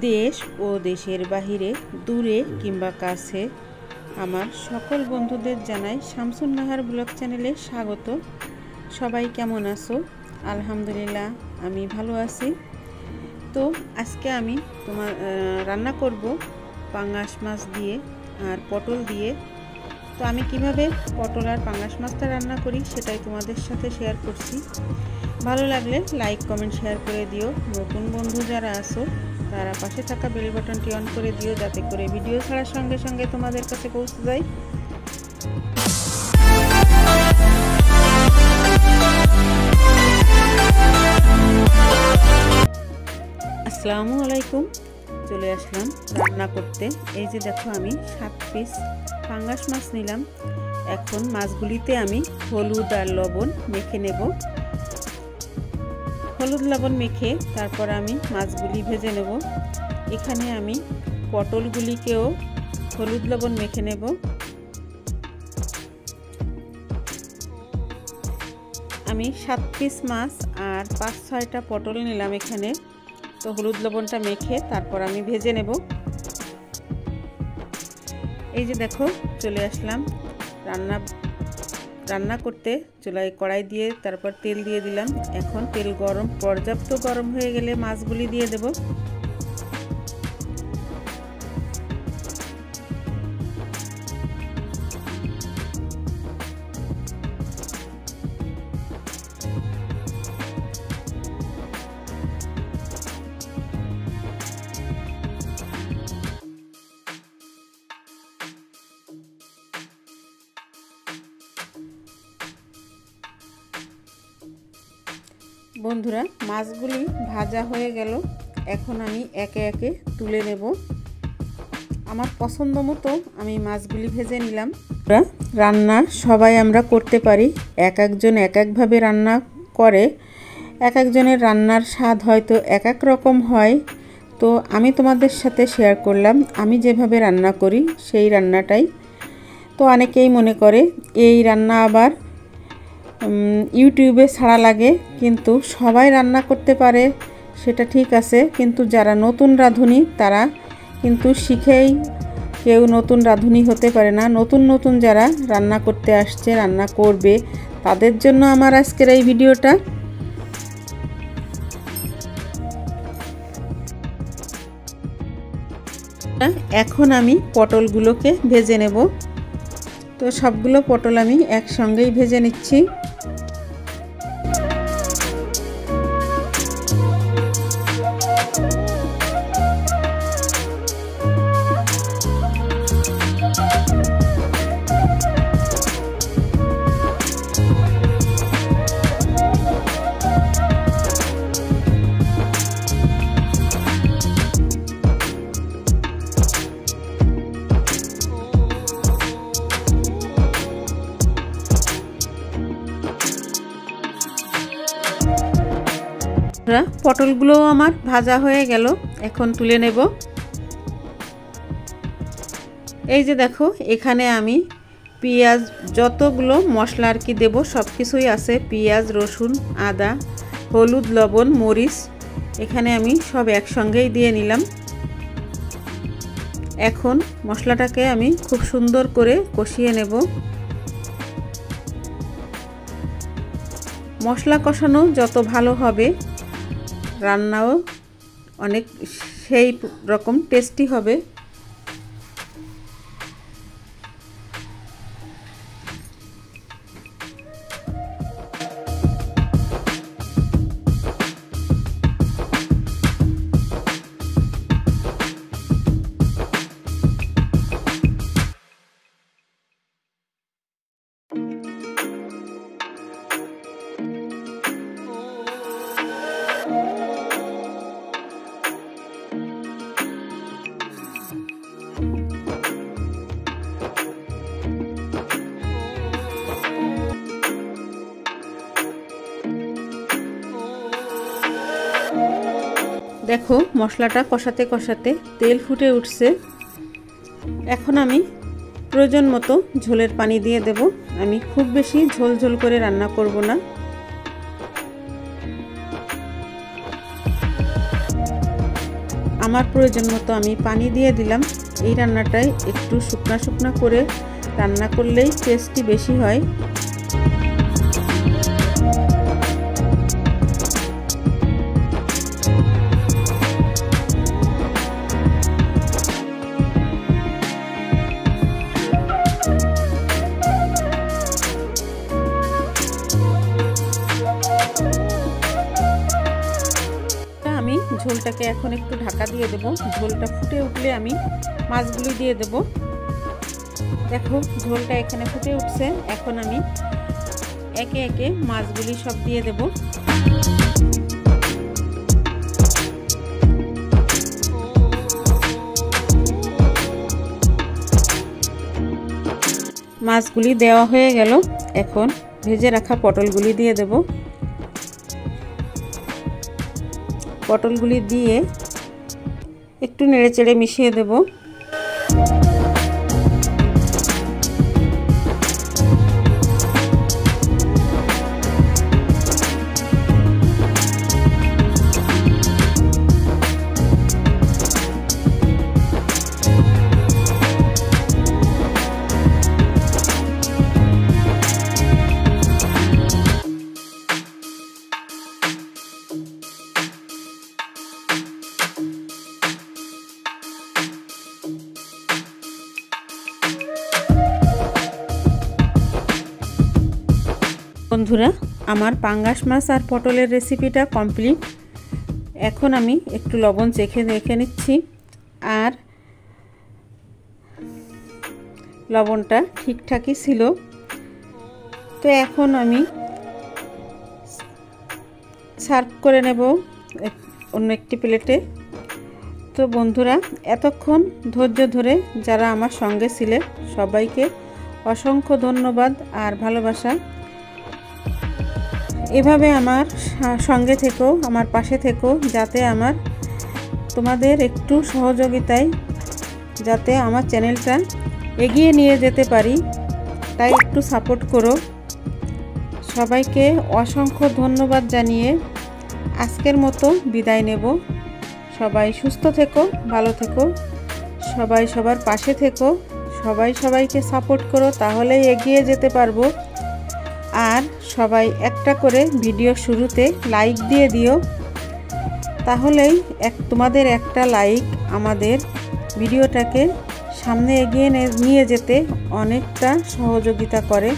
দেশ ও দেশের বাহিরে দূরে কিংবা কাছে আমার সকল বন্ধুদের জানাই শামসুন নাহার ব্লগ চ্যানেলে স্বাগত। সবাই কেমন আছো? আলহামদুলিল্লাহ আমি ভালো আছি। তো আজকে আমি রান্না করব পাঙ্গাস মাছ দিয়ে আর পটল দিয়ে। তো আমি কিভাবে পটল আর পাঙ্গাস মাছটা রান্না করি সেটাই তোমাদের সাথে শেয়ার করছি। ভালো লাগলে লাইক কমেন্ট শেয়ার করে দিও। নতুন বন্ধু যারা আছো তারা পাশে থাকা বেল বাটনটি অন করে দিও, যাতে করে ভিডিও ছাড়ার সঙ্গে সঙ্গে তোমাদের কাছে পৌঁছে যায়। আসসালামু আলাইকুম। চলে আসলাম রান্না করতে। এই যে দেখো আমি 7 পিস পাঙ্গাস মাছ নিলাম। এখন মাছগুলিতে আমি হলুদ আর লবণ মেখে নেব। হলুদ লবণ মেখে তারপর আমি মাছগুলি ভেজে নেব। এখানে আমি পটলগুলিকেও হলুদ লবণ মেখে নেব। আমি 7 পিস মাছ আর 5-6টা পটল নিলাম এখানে। তো হলুদ লবণটা মেখে তারপর আমি ভেজে নেব। এই যে দেখো চলে আসলাম রান্না করতে। চুলায় কড়াই দিয়ে তারপর তেল দিয়ে দিলাম। এখন তেল পর্যাপ্ত গরম হয়ে গেলে মাছগুলি দিয়ে দেব। বন্ধুরা, মাছগুলি ভাজা হয়ে গেল। এখন আমি একে একে তুলে নেব। আমার পছন্দ মতো আমি মাছগুলি ভেজে নিলাম। রান্না সবাই আমরা করতে পারি, এক একজন এক একভাবে রান্না করে। এক একজনের রান্নার স্বাদ হয়তো এক এক রকম হয়। তো আমি তোমাদের সাথে শেয়ার করলাম আমি যেভাবে রান্না করি সেই রান্নাটাই। তো অনেকেই মনে করে এই রান্না আবার ইউটিউবে ছাড়া লাগে, কিন্তু সবাই রান্না করতে পারে সেটা ঠিক আছে, কিন্তু যারা নতুন রাঁধুনি তারা কিন্তু শিখেই কেউ নতুন রাঁধুনি হতে পারে না। নতুন নতুন যারা রান্না করতে আসছে, রান্না করবে, তাদের জন্য আমার আজকের এই ভিডিওটা। এখন আমি পটলগুলোকে ভেজে নেব। তো সবগুলো পটল আমি একসঙ্গেই ভেজে নিচ্ছি। পটলগুলো আমার ভাজা হয়ে গেল, এখন তুলে নেব। এই যে দেখো এখানে আমি পেঁয়াজ, যতগুলো মশলা আর কি দেবো সব কিছুই আছে। পেঁয়াজ, রসুন, আদা, হলুদ, লবণ, মরিচ এখানে আমি সব একসঙ্গেই দিয়ে নিলাম। এখন মশলাটাকে আমি খুব সুন্দর করে কষিয়ে নেব। মশলা কষানো যত ভালো হবে রান্নাও অনেক সেই রকম টেস্টি হবে। দেখো মশলাটা কষাতে কষাতে তেল ফুটে উঠছে। এখন আমি প্রয়োজন মতো ঝোলের পানি দিয়ে দেব। আমি খুব বেশি ঝোল ঝোল করে রান্না করব না। আমার প্রয়োজন মতো আমি পানি দিয়ে দিলাম। এই রান্নাটাই একটু শুকনা শুকনা করে রান্না করলেই টেস্টি বেশি হয়। আমি ঝোলটাকে এখন একটু ঢাকা দিয়ে দেব। ঝোলটা ফুটে উঠলে আমি মাছগুলি দিয়ে দেব। দেখো ঝোলটা এখানে ফুটে উঠছে। এখন আমি একে একে মাছগুলি সব দিয়ে দেব। মাছগুলি দেওয়া হয়ে গেল। এখন ভেজে রাখা পটলগুলি দিয়ে দেব। পটলগুলি দিয়ে একটু নেড়েচেড়ে মিশিয়ে দেব। বন্ধুরা, আমার পাঙ্গাস মাছ আর পটলের রেসিপিটা কমপ্লিট। এখন আমি একটু লবণ চেখে দেখে নিচ্ছি, আর লবণটা ঠিকঠাকই ছিল। তো এখন আমি সার্ভ করে নেব অন্য একটি প্লেটে। তো বন্ধুরা, এতক্ষণ ধৈর্য ধরে যারা আমার সঙ্গে ছিলে সবাইকে অসংখ্য ধন্যবাদ আর ভালোবাসা। এভাবে আমার সঙ্গে থেকো, আমার পাশে থেকো, যাতে তোমাদের একটু সহযোগিতায় যাতে আমার চ্যানেলটা এগিয়ে নিয়ে যেতে পারি, তাই একটু সাপোর্ট করো। সবাইকে অসংখ্য ধন্যবাদ জানিয়ে আজকের মতো বিদায় নেব। সবাই সুস্থ থেকো, ভালো থেকো, সবাই সবার পাশে থেকো, সবাই সবাইকে সাপোর্ট করো, তাহলেই এগিয়ে যেতে পারবো। আর সবাই একটা করে ভিডিও শুরুতে লাইক দিয়ে দিও, তাহলেই তোমাদের একটা লাইক আমাদের ভিডিওটাকে সামনে এগিয়ে নিয়ে যেতে অনেকটা সহযোগিতা করে।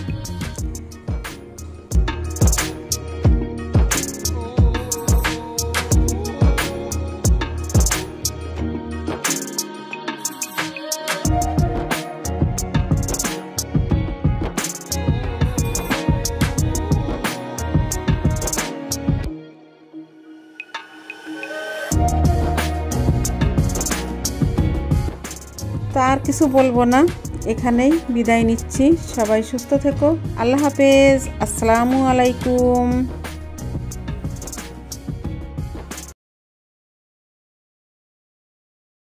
তো আর কিছু বলবো না, এখানেই বিদায় নিচ্ছি। সবাই সুস্থ থেকো। আল্লাহ হাফেজ। আসসালামু আলাইকুম।